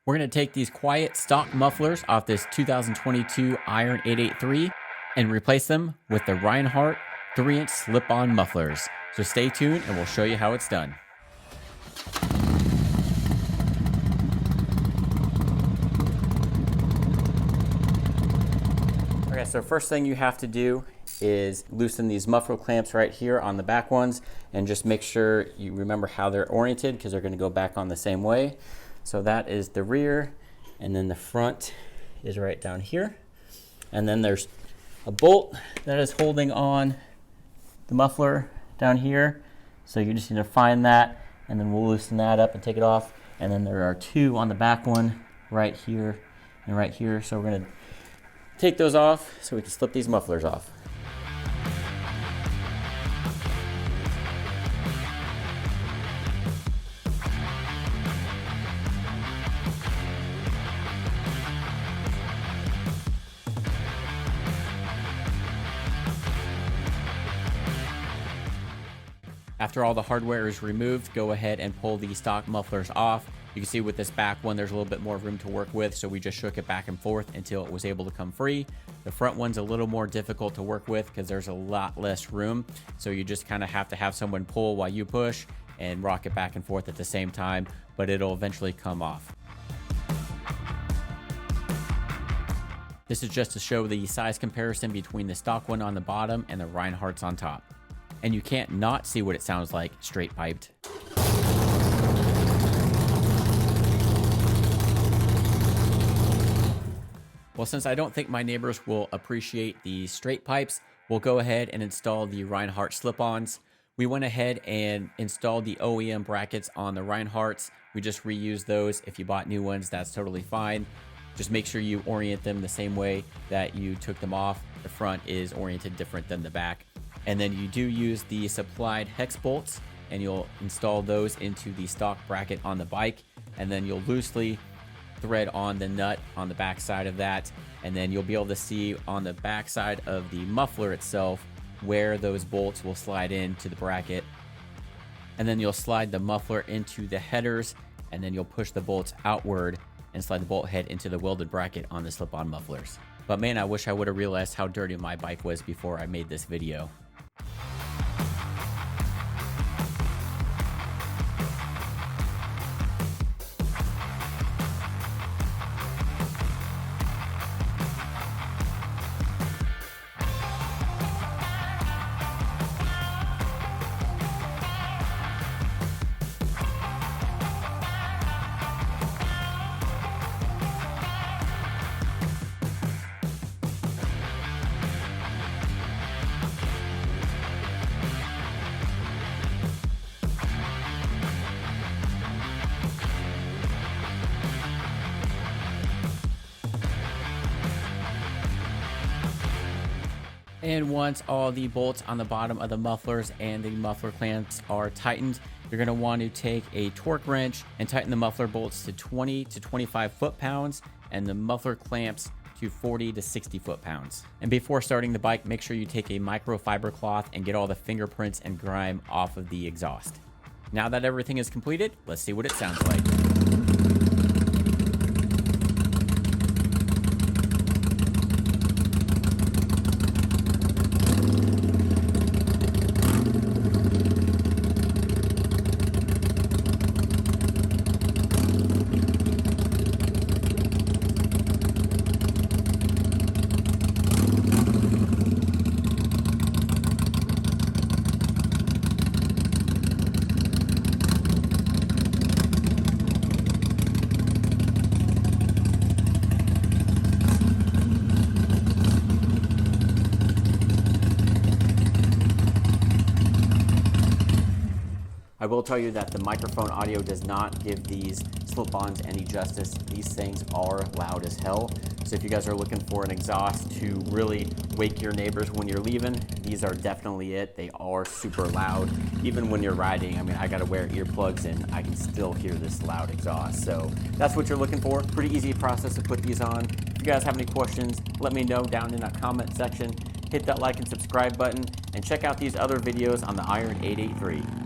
We're going to take these quiet stock mufflers off this 2022 Iron 883 and replace them with the Rinehart 3-inch slip-on mufflers. So stay tuned and we'll show you how it's done. Okay, so first thing you have to do is loosen these muffler clamps right here on the back ones, and just make sure you remember how they're oriented because they're going to go back on the same way. So that is the rear, and then the front is right down here. And then there's a bolt that is holding on the muffler down here. So you just need to find that, and then we'll loosen that up and take it off. And then there are two on the back one right here and right here. So we're going to take those off so we can slip these mufflers off. After all the hardware is removed, go ahead and pull the stock mufflers off. You can see with this back one, there's a little bit more room to work with, so we just shook it back and forth until it was able to come free. The front one's a little more difficult to work with because there's a lot less room, so you just kind of have to have someone pull while you push and rock it back and forth at the same time, but it'll eventually come off. This is just to show the size comparison between the stock one on the bottom and the Rineharts on top. And you can't not see what it sounds like straight piped. Well, since I don't think my neighbors will appreciate the straight pipes, we'll go ahead and install the Rinehart slip-ons. We went ahead and installed the OEM brackets on the Rineharts. We just reused those. If you bought new ones, that's totally fine. Just make sure you orient them the same way that you took them off. The front is oriented different than the back. And then you do use the supplied hex bolts, and you'll install those into the stock bracket on the bike, and then you'll loosely thread on the nut on the back side of that, and then you'll be able to see on the back side of the muffler itself where those bolts will slide into the bracket. And then you'll slide the muffler into the headers, and then you'll push the bolts outward and slide the bolt head into the welded bracket on the slip-on mufflers. But man, I wish I would have realized how dirty my bike was before I made this video. And once all the bolts on the bottom of the mufflers and the muffler clamps are tightened, you're going to want to take a torque wrench and tighten the muffler bolts to 20 to 25 foot-pounds and the muffler clamps to 40 to 60 foot-pounds. And before starting the bike, make sure you take a microfiber cloth and get all the fingerprints and grime off of the exhaust. Now that everything is completed, let's see what it sounds like. I will tell you that the microphone audio does not give these slip-ons any justice. These things are loud as hell. So if you guys are looking for an exhaust to really wake your neighbors when you're leaving, these are definitely it. They are super loud. Even when you're riding, I mean, I gotta wear earplugs and I can still hear this loud exhaust. So that's what you're looking for. Pretty easy process to put these on. If you guys have any questions, let me know down in that comment section. Hit that like and subscribe button and check out these other videos on the Iron 883.